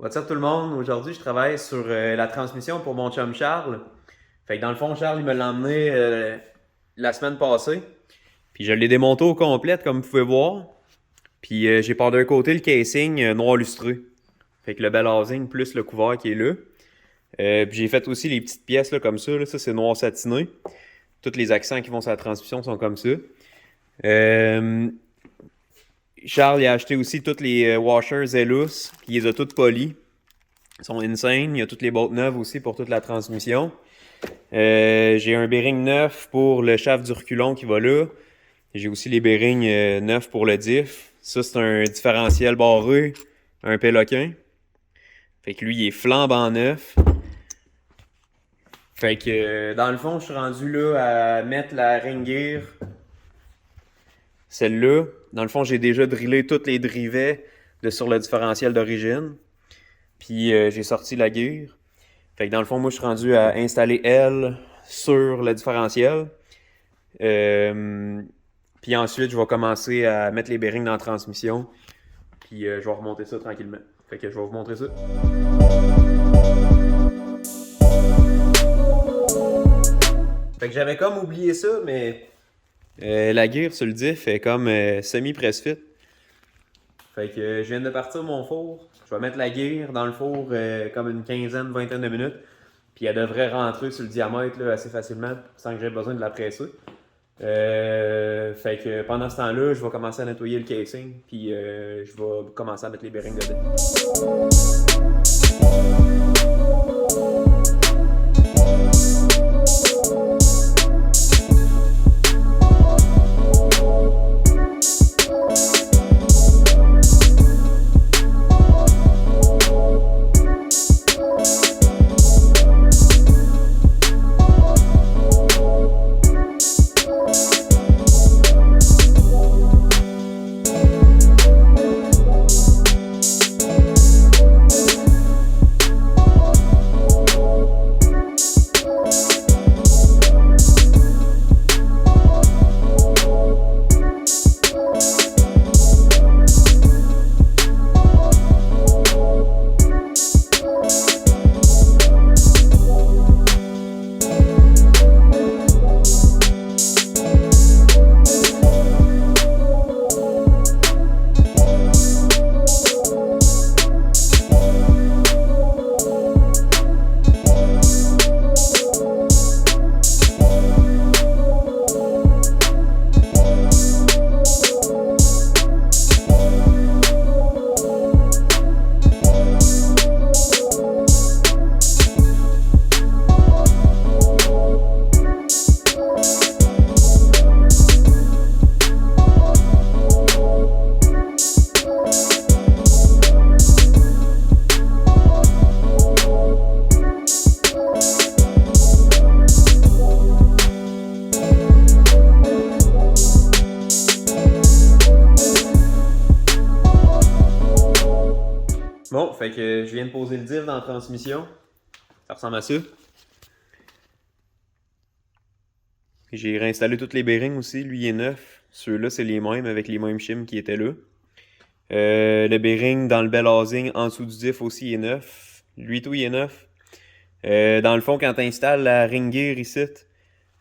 What's up tout le monde? Aujourd'hui, je travaille sur la transmission pour mon chum Charles. Fait que dans le fond, Charles, il me l'a emmené la semaine passée. Puis je l'ai démonté au complet, comme vous pouvez voir. Puis j'ai par d'un côté le casing noir lustré. Fait que le bel housing plus le couvert qui est là. Puis j'ai fait aussi les petites pièces là, comme ça. Là. Ça, c'est noir satiné. Tous les accents qui vont sur la transmission sont comme ça. Charles il a acheté aussi tous les washers Zelus, puis il les a toutes polis. Ils sont insane. Il y a toutes les bottes neuves aussi pour toute la transmission. J'ai un bearing neuf pour le shaft du reculon qui va là. J'ai aussi les bearings neufs pour le diff. Ça, c'est un différentiel barré, un Péloquin. Fait que lui, il est flambant neuf. Fait que dans le fond, je suis rendu là à mettre la ring gear. Celle-là. Dans le fond, j'ai déjà drillé tous les drivets sur le différentiel d'origine. Puis j'ai sorti la gear. Fait que dans le fond, moi, je suis rendu à installer elle sur le différentiel. Puis ensuite, je vais commencer à mettre les bearings dans la transmission. Puis je vais remonter ça tranquillement. Fait que je vais vous montrer ça. Fait que j'avais comme oublié ça, mais la gear sur le diff est comme semi-press fit. Fait que je viens de partir mon four. Je vais mettre la gear dans le four comme une quinzaine, vingtaine de minutes. Puis elle devrait rentrer sur le diamètre là, assez facilement sans que j'aie besoin de la presser. Fait que pendant ce temps-là, je vais commencer à nettoyer le casing. Puis je vais commencer à mettre les bearings dedans. Bon, fait que je viens de poser le diff dans la transmission. Ça ressemble à ça. J'ai réinstallé tous les bearings aussi. Lui, il est neuf. Ceux-là, c'est les mêmes avec les mêmes shims qui étaient là. Le bearing dans le bel housing en dessous du diff aussi est neuf. Lui, tout, il est neuf. Dans le fond, quand tu installes la ring gear ici,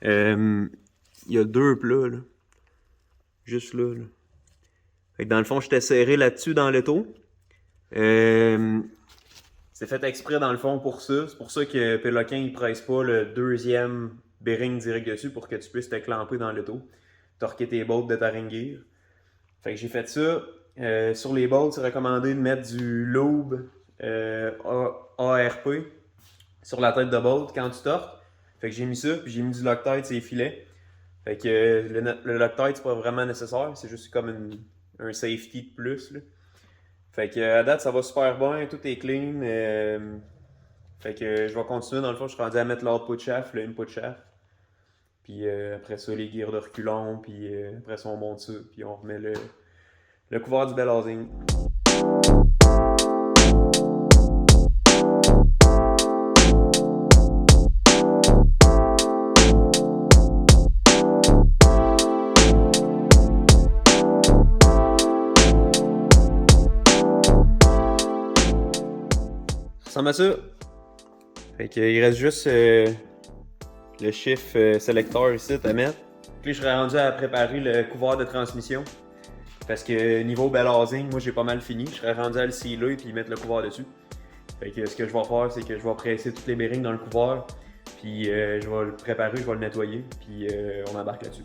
il y a deux plats, là. Juste là, là. Fait que dans le fond, j'étais serré là-dessus dans l'étau. C'est fait exprès dans le fond pour ça. C'est pour ça que Péloquin il presse pas le deuxième bearing direct dessus pour que tu puisses te clamper dans l'auto. Torquer tes bolts de ta ring gear. Fait que j'ai fait ça. Sur les bolts, c'est recommandé de mettre du lube ARP sur la tête de bolt quand tu torques. Fait que j'ai mis ça, puis j'ai mis du Loctite sur les filets. Fait que le Loctite c'est pas vraiment nécessaire, c'est juste comme un safety de plus là. Fait que à date, ça va super bien, tout est clean. Fait que je vais continuer. Dans le fond, je suis rendu à mettre l'output shaft, le input shaft. Puis après ça, les gears de reculons. Puis après ça, on monte ça. Puis on remet le couvert du bel housing. ressemble à ça. Fait qu'il reste juste le chiffre sélecteur ici à mettre. Puis je serais rendu à préparer le couvert de transmission. Parce que niveau balancing, moi j'ai pas mal fini. Je serais rendu à le sealer puis mettre le couvert dessus. Fait que ce que je vais faire, c'est que je vais presser toutes les bearings dans le couvert. Puis je vais le préparer, je vais le nettoyer. Puis on embarque là-dessus.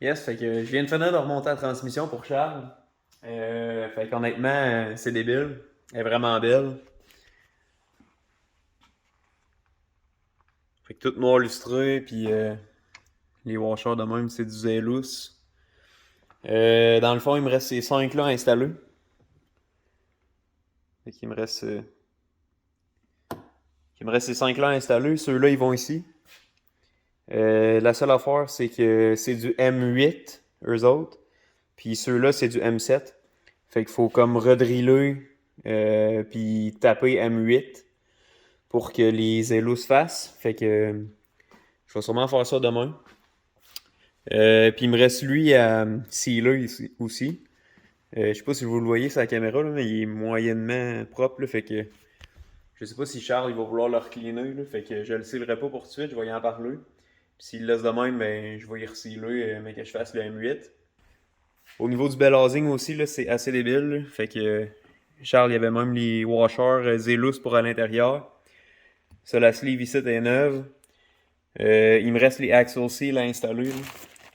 Yes, fait que je viens de finir de remonter la transmission pour Charles. Fait qu'honnêtement, c'est débile. Elle est vraiment belle. Fait que tout noir lustré, puis les washers de même, c'est du Zelus. Dans le fond, il me reste ces 5 là à installer. Fait qu'il me reste... il me reste ces 5 là à installer. Ceux-là, ils vont ici. La seule affaire, c'est que c'est du M8, eux autres. Puis ceux-là, c'est du M7. Fait qu'il faut comme redriller, puis taper M8 pour que les Zelus fassent. Fait que je vais sûrement faire ça demain. Puis il me reste lui à sealer ici, aussi. Je sais pas si vous le voyez sur la caméra, là, mais il est moyennement propre. Là, fait que je sais pas si Charles il va vouloir le recliner. Là, fait que je le sealerai pas pour tout de suite, je vais y en parler. Puis s'il le laisse de même, ben, je vais y resealer, mais que je fasse le M8. Au niveau du bell housing aussi, là, c'est assez débile. Là, fait que Charles, il y avait même les washers Zelus pour à l'intérieur. Ça, la sleeve ici est neuve. Il me reste les Axle Seal à installer. Là.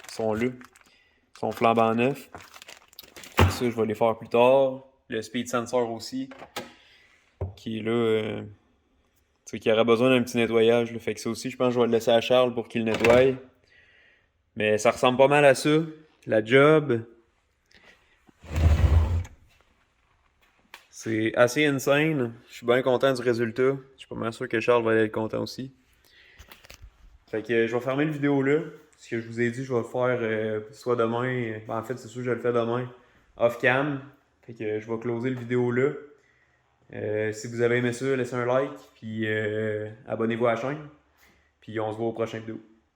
Ils sont là. Ils sont flambant neufs. Ça, je vais les faire plus tard. Le Speed Sensor aussi. Qui est là. Qui aurait besoin d'un petit nettoyage. Là. Fait que ça aussi, je pense que je vais le laisser à Charles pour qu'il le nettoie. Mais ça ressemble pas mal à ça. La job. C'est assez insane. Je suis bien content du résultat. Je suis pas mal sûr que Charles va être content aussi. Fait que je vais fermer la vidéo là. Ce que je vous ai dit, je vais le faire soit demain. En fait, c'est sûr que je le fais demain. Off cam. Fait que je vais closer la vidéo là. Si vous avez aimé ça, laissez un like. Puis abonnez-vous à la chaîne. Puis on se voit au prochain vidéo.